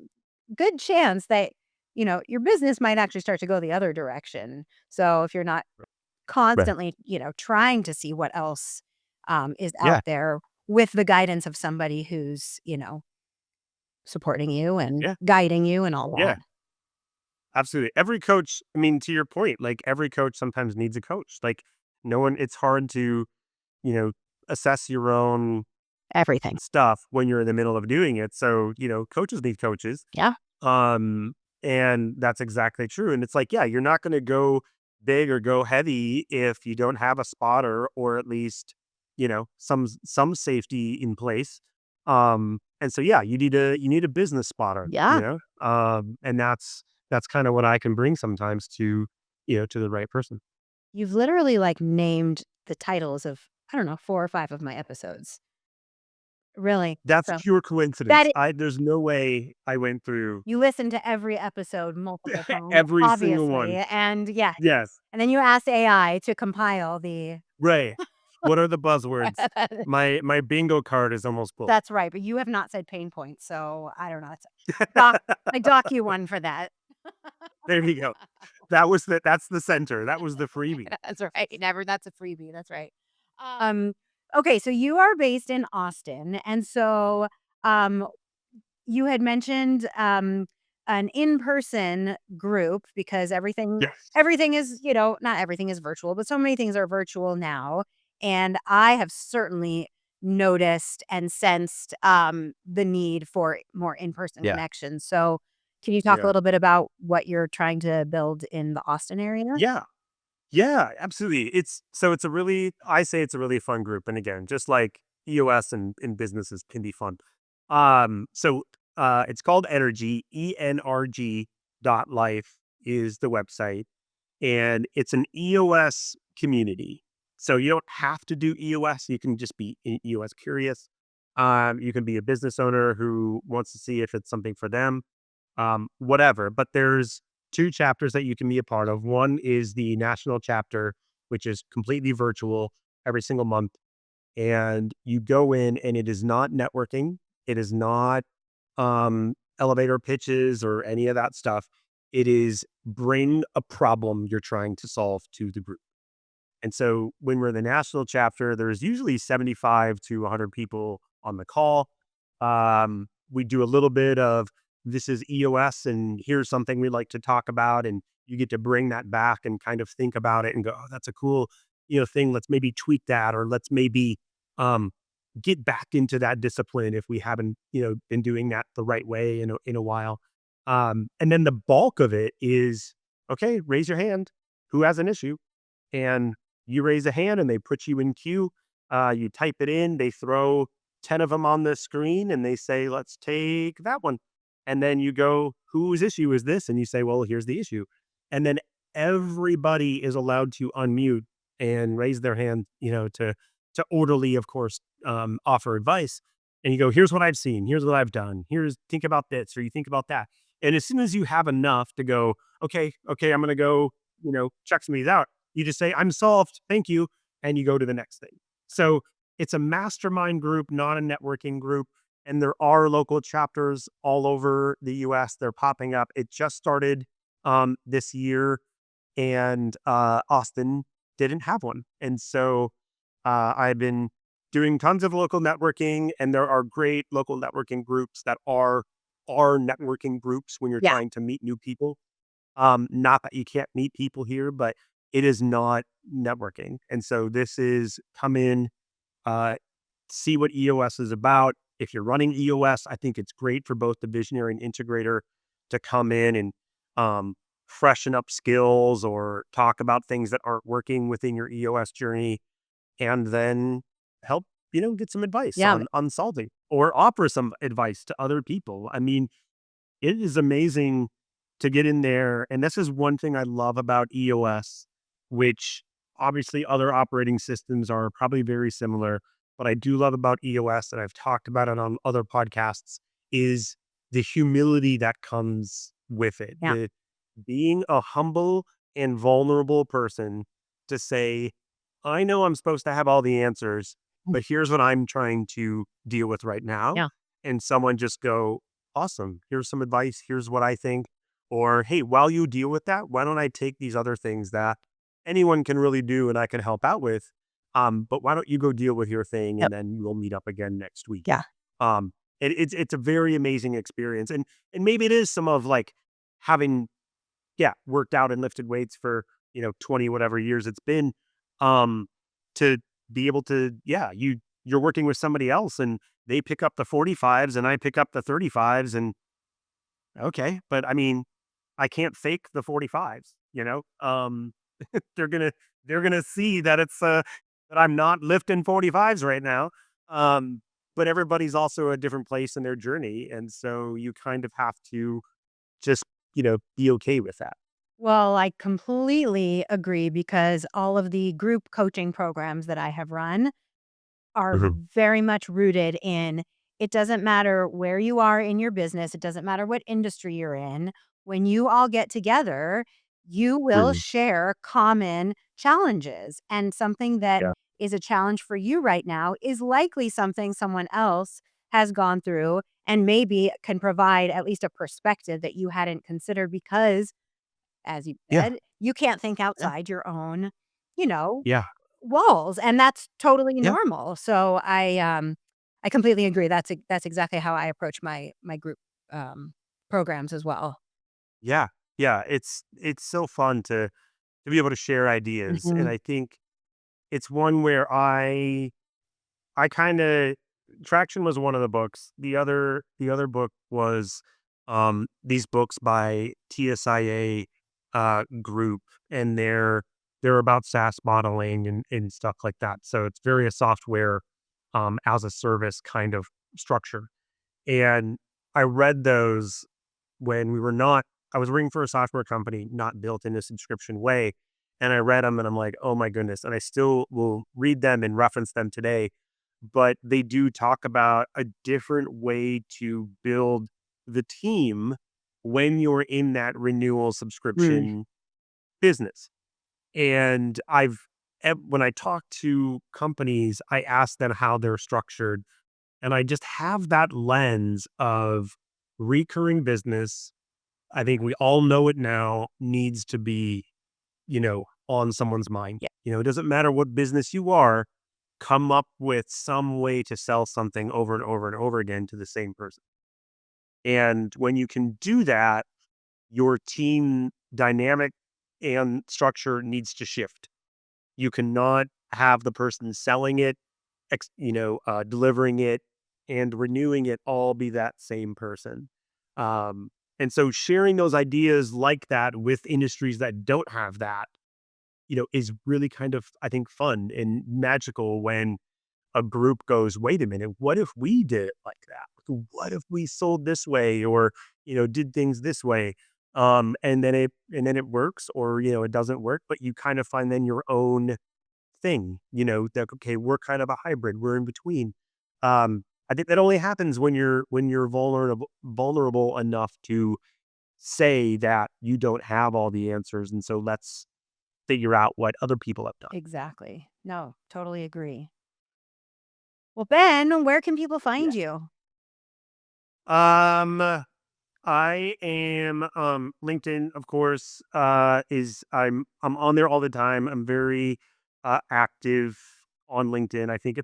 good chance that, your business might actually start to go the other direction. So if you're not Right. constantly, trying to see what else, is Yeah. out there with the guidance of somebody who's, supporting you and Yeah. guiding you and all Yeah. that. Absolutely. Every coach, I mean, to your point, like, every coach sometimes needs a coach. Like, no one, it's hard to, you know, assess your own Everything. stuff when you're in the middle of doing it. So, coaches need coaches. Yeah. Um, and that's exactly true. And it's like, yeah, you're not going to go big or go heavy if you don't have a spotter, or at least, some safety in place. And so, yeah, you need a business spotter, Yeah. and that's kind of what I can bring sometimes to the right person. You've literally, like, named the titles of, I don't know, 4 or 5 of my episodes. Really. That's So, pure that coincidence. is There's no way I went through you listen to every episode multiple times, every single obviously, one. and yes. Yes. And then you asked AI to compile the Right. What are the buzzwords? My bingo card is almost full. That's right, but you have not said pain points, so I don't know, it's dock I dock you one for that. There you go. That's the center. That was the freebie. That's right, never that's a freebie, that's right. Um, okay, so you are based in Austin, and so, um, you had mentioned, an in-person group because Yes. everything is, not everything is virtual, but so many things are virtual now, and I have certainly noticed and sensed, the need for more in-person Yeah. connections. So, can you talk a Yeah. little bit about what you're trying to build in the Austin area? Yeah. Yeah, absolutely. I say it's a really fun group. And again, just like EOS and businesses can be fun. It's called Energy, ENRG.life is the website. And it's an EOS community. So you don't have to do EOS. You can just be EOS curious. You can be a business owner who wants to see if it's something for them, whatever. But there's two chapters that you can be a part of. One is the national chapter, which is completely virtual every single month. And you go in, and it is not networking. It is not elevator pitches or any of that stuff. It is bring a problem you're trying to solve to the group. And so when we're in the national chapter, there's usually 75 to 100 people on the call. we do a little bit of this is EOS and here's something we'd like to talk about. And you get to bring that back and kind of think about it and go, oh, that's a cool, thing. Let's maybe tweak that, or let's maybe um, get back into that discipline if we haven't, been doing that the right way in a while. And then the bulk of it is, okay, raise your hand. Who has an issue? And you raise a hand and they put you in queue. You type it in, they throw 10 of them on the screen and they say, let's take that one. And then you go, whose issue is this? And you say, well, here's the issue. And then everybody is allowed to unmute and raise their hand, to orderly, of course, offer advice. And you go, here's what I've seen. Here's what I've done. Think about this, or you think about that. And as soon as you have enough to go, okay, I'm going to go, check some of these out, you just say, I'm solved. Thank you. And you go to the next thing. So it's a mastermind group, not a networking group. And there are local chapters all over the US. They're popping up. It just started this year, and Austin didn't have one. And so I've been doing tons of local networking, and there are great local networking groups that are networking groups when you're Yeah. trying to meet new people. Not that you can't meet people here, but it is not networking. And so this is come in, uh, see what EOS is about. If you're running EOS, I think it's great for both the visionary and integrator to come in and um, freshen up skills or talk about things that aren't working within your EOS journey, and then help, get some advice Yeah. on solving or offer some advice to other people. I mean, it is amazing to get in there, and this is one thing I love about EOS, which obviously other operating systems are probably very similar, but I do love about EOS, and I've talked about it on other podcasts, is the humility that comes with it. Yeah. The being a humble and vulnerable person to say, I know I'm supposed to have all the answers, Mm. but here's what I'm trying to deal with right now. Yeah. And someone just go, awesome. Here's some advice. Here's what I think. Or, hey, while you deal with that, why don't I take these other things that anyone can really do and I can help out with? But why don't you go deal with your thing Yep. and then we'll meet up again next week? Yeah. Um, it's a very amazing experience, and maybe it is some of like having worked out and lifted weights for 20 whatever years it's been, um, to be able to you're working with somebody else and they pick up the 45s and I pick up the 35s, and okay, but I mean, I can't fake the 45s, they're gonna they're gonna see that it's that I'm not lifting 45s right now. But everybody's also a different place in their journey, and so you kind of have to just, be okay with that. Well, I completely agree because all of the group coaching programs that I have run are Mhm. very much rooted in it doesn't matter where you are in your business, it doesn't matter what industry you're in. When you all get together, you will Mhm. share common challenges. And something that Yeah. is a challenge for you right now is likely something someone else has gone through and maybe can provide at least a perspective that you hadn't considered because, as you Yeah. said, you can't think Yeah. outside your own, you know, Yeah. walls, and that's totally Yeah. normal. So I completely agree. That's exactly how I approach my group programs as well. Yeah. Yeah. It's so fun to be able to share ideas. And Mhm. I think it's one where I kinda Traction was one of the books. The other book was these books by TSIA group, and they're about SaaS modeling and stuff like that. So it's very a software as a service kind of structure. And I read those when we were not I was working for a software company not built in a subscription way, and I read them and I'm like, "Oh my goodness," and I still will read them and reference them today, but they do talk about a different way to build the team when you're in that renewal Mm. subscription business. And when I talk to companies, I ask them how they're structured, and I just have that lens of recurring business. I think we all know it now needs to be, on someone's mind. Yeah. It doesn't matter what business you are, come up with some way to sell something over and over and over again to the same person. And when you can do that, your team dynamic and structure needs to shift. You cannot have the person selling it, delivering it and renewing it all be that same person. Um, and so sharing those ideas like that with industries that don't have that, is really kind of, I think, fun and magical when a group goes, wait a minute, what if we did it like that? What if we sold this way or, did things this way? And then it works or, it doesn't work, but you kind of find then your own thing, that, okay, we're kind of a hybrid. We're in between. I think that only happens when you're vulnerable enough to say that you don't have all the answers. And so let's figure out what other people have done. Exactly. No, totally agree. Well, Ben, where can people Yeah. find you? I am LinkedIn, of course, is I'm on there all the time. I'm very active on LinkedIn. I think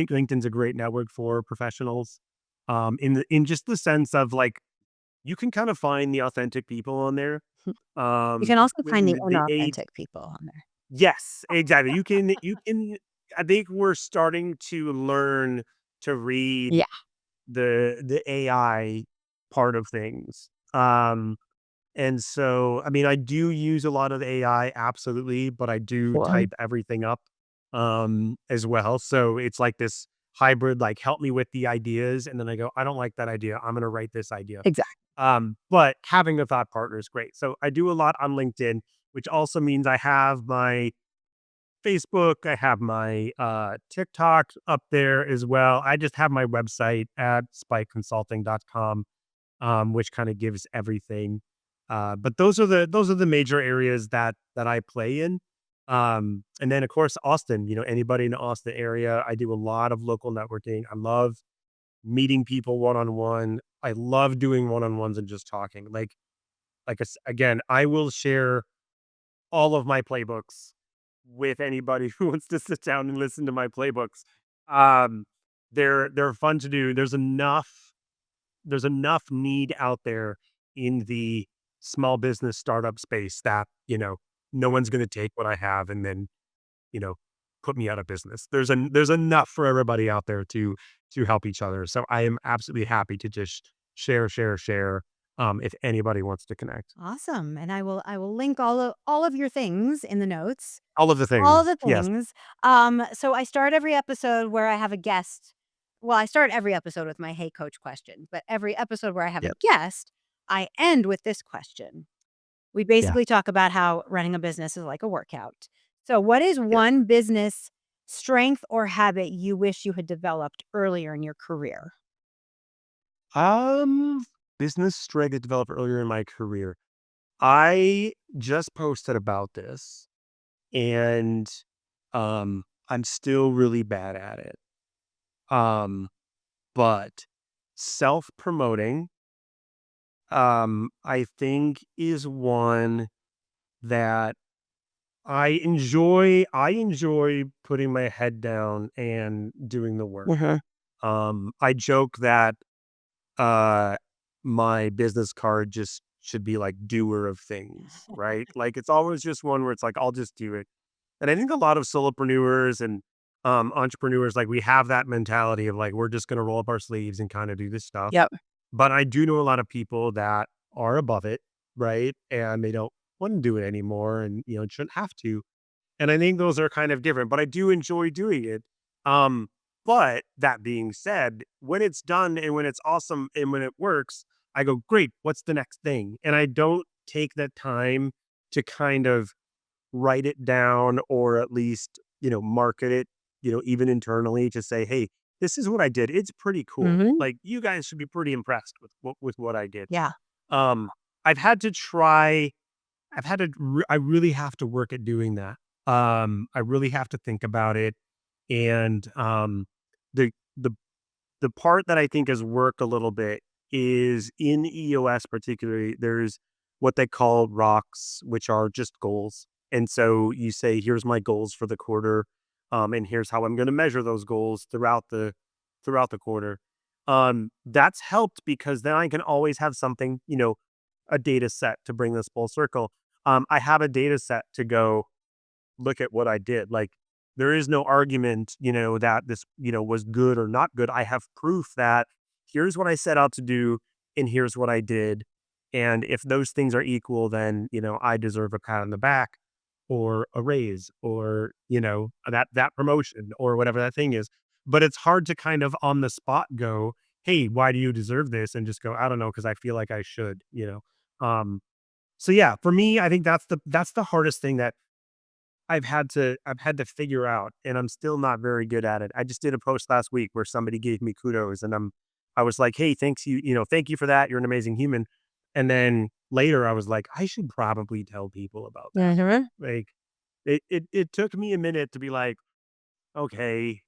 LinkedIn's a great network for professionals. In just the sense of like you can kind of find the authentic people on there. You can also find the When the age inauthentic people on there. Yes, exactly. You can I think we're starting to learn to read Yeah, the AI part of things. And so, I mean, I do use a lot of AI, absolutely, but I do sure. type everything up as well. So it's like this hybrid, like help me with the ideas, and then I go, I don't like that idea. I'm gonna write this idea. Exactly. But having a thought partner is great. So I do a lot on LinkedIn, which also means I have my Facebook, I have my TikTok up there as well. I just have my website at spikeconsulting.com, which kind of gives everything. But those are the major areas that I play in. And then of course Austin, anybody in the Austin area, I do a lot of local networking. I love meeting people one on one. I love doing one on ones and just talking. Again, I will share all of my playbooks with anybody who wants to sit down and listen to my playbooks. Um, they're fun to do. There's enough need out there in the small business startup space that, no one's going to take what I have and then, you know, put me out of business. There's enough for everybody out there to help each other. So I am absolutely happy to just share if anybody wants to connect. Awesome. And I will link all of your things in the notes. All of the All things. the Yes. things. So I start every episode where I have a guest. Well, I start every episode with my "Hey coach" question, but every episode where I have a Yep. guest, I end with this question. We Yeah. basically talk about how running a business is like a workout. So, what is Yeah. one business strength or habit you wish you had developed earlier in your career? Um, Business strength I developed earlier in my career. I just posted about this and I'm still really bad at it. Um, but self-promoting, I think is one that I enjoy putting my head down and doing the work. Mhm. I joke that uh my business card just should be like doer of things, right? Like it's always just one where it's like I'll just do it. And I think a lot of solopreneurs and entrepreneurs, like we have that mentality of like we're just going to roll up our sleeves and kind of do this stuff. Yep. But I do know a lot of people that are above it, right? And they don't want to do it anymore and shouldn't have to. And I think those are kind of different, but I do enjoy doing it. Um, but that being said, when it's done and when it's awesome and when it works, I go, great, what's the next thing? And I don't take that time to kind of write it down or at least, market it, even internally to say, hey, this is what I did. It's pretty cool. Mhm. Like you guys should be pretty impressed with what I did. Yeah. Um, I've had to try I really have to work at doing that. I really have to think about it, and, the the the part that I think has worked a little bit is in EOS particularly, there's what they call rocks, which are just goals, and so you say, "Here's my goals for the quarter, and here's how I'm gonna measure those goals throughout the quarter." That's helped because then I can always have something, a data set to bring this full circle. I have a data set to go look at what I did. Like, there is no argument, that this, was good or not good. I have proof that here's what I set out to do and here's what I did. And if those things are equal, then, I deserve a pat on the back or a raise or, that promotion or whatever that thing is. But it's hard to kind of on the spot go, hey, why do you deserve this? And just go, I don't know, because I feel like I should. So yeah, for me, I think that's the hardest thing that I've had to figure out, and I'm still not very good at it. I just did a post last week where somebody gave me kudos, and I was like, "Hey, thanks thank you for that. You're an amazing human." And then later, I was like, "I should probably tell people about that." Mhm. Like, it took me a minute to be like, "Okay,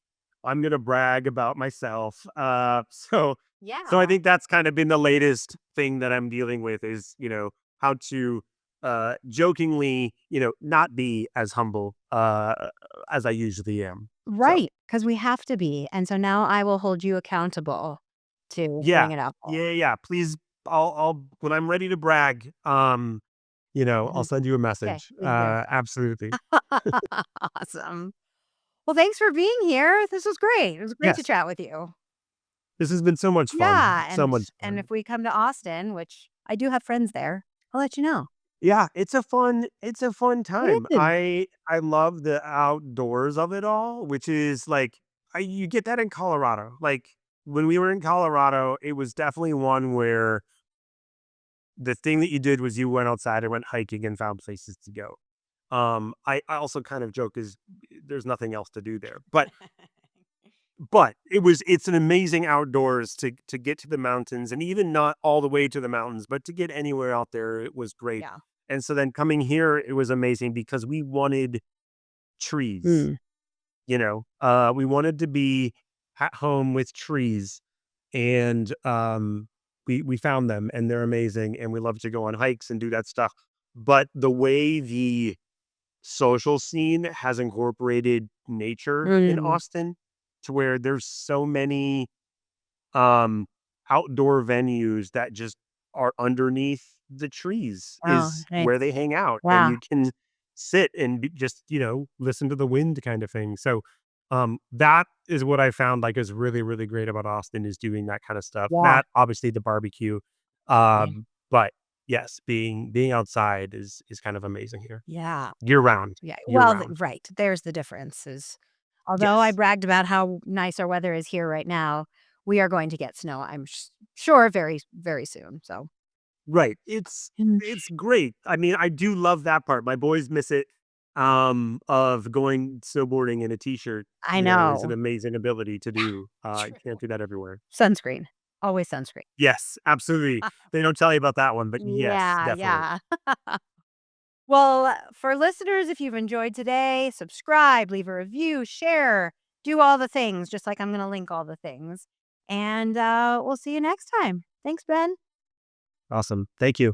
I'm gonna brag about myself." So I Yeah. think that's kind of been the latest thing that I'm dealing with is, how to jokingly, not be as humble as I usually am. So Right, because we have to be, and so now I will hold you accountable to yeah. bring it up Yeah, more. yeah, yeah. Please, I'll when I'm ready to brag, I'll Mhm. send you a Okay, message. please do. Absolutely. Awesome. Well, thanks for being here. This was great. It was great to Yes. chat with you. This has been so much fun. Yeah, So much and fun. if we come to Austin, which I do have friends there, I'll let you know. Yeah, it's a fun It time. is. I love the outdoors of it all, which is like you get that in Colorado. Like when we were in Colorado, it was definitely one where the thing that you did was you went outside and went hiking and found places to go. I also kind of joke is there's nothing else to do there. But it's an amazing outdoors to get to the mountains and even not all the way to the mountains, but to get anywhere out there, it was great. Yeah. And so then coming here, it was amazing because we wanted trees, Mm. we wanted to be at home with trees and we found them and they're amazing and we love to go on hikes and do that stuff. But the way the social scene has incorporated nature in Mm. Austin to where there's so many um outdoor venues that just are underneath the trees Oh, is nice. where they hang out and Wow. you can sit and just listen to the wind kind of thing. So that is what I found like is really really great about Austin is doing that kind of stuff. Yeah. That obviously the barbecue Okay. but yes, being outside is kind of amazing here. Yeah. Year round, Yeah. year Well, round. right. There's the difference is although I Yes. bragged about how nice our weather is here right now, we are going to get snow, I'm sure very, very soon. So, Right. It's Mm. it's great. I mean, I do love that part. My boys miss it, of going snowboarding in a T-shirt, I is an know. amazing ability to do. You True. can't do that everywhere. Sunscreen. Always sunscreen. Yes, absolutely. They don't tell you about that one, but yes, Yeah, definitely. yeah. Well, for listeners, if you've enjoyed today, subscribe, leave a review, share, do all the things, just like I'm going to link all the things. And we'll see you next time. Thanks, Ben. Awesome. Thank you.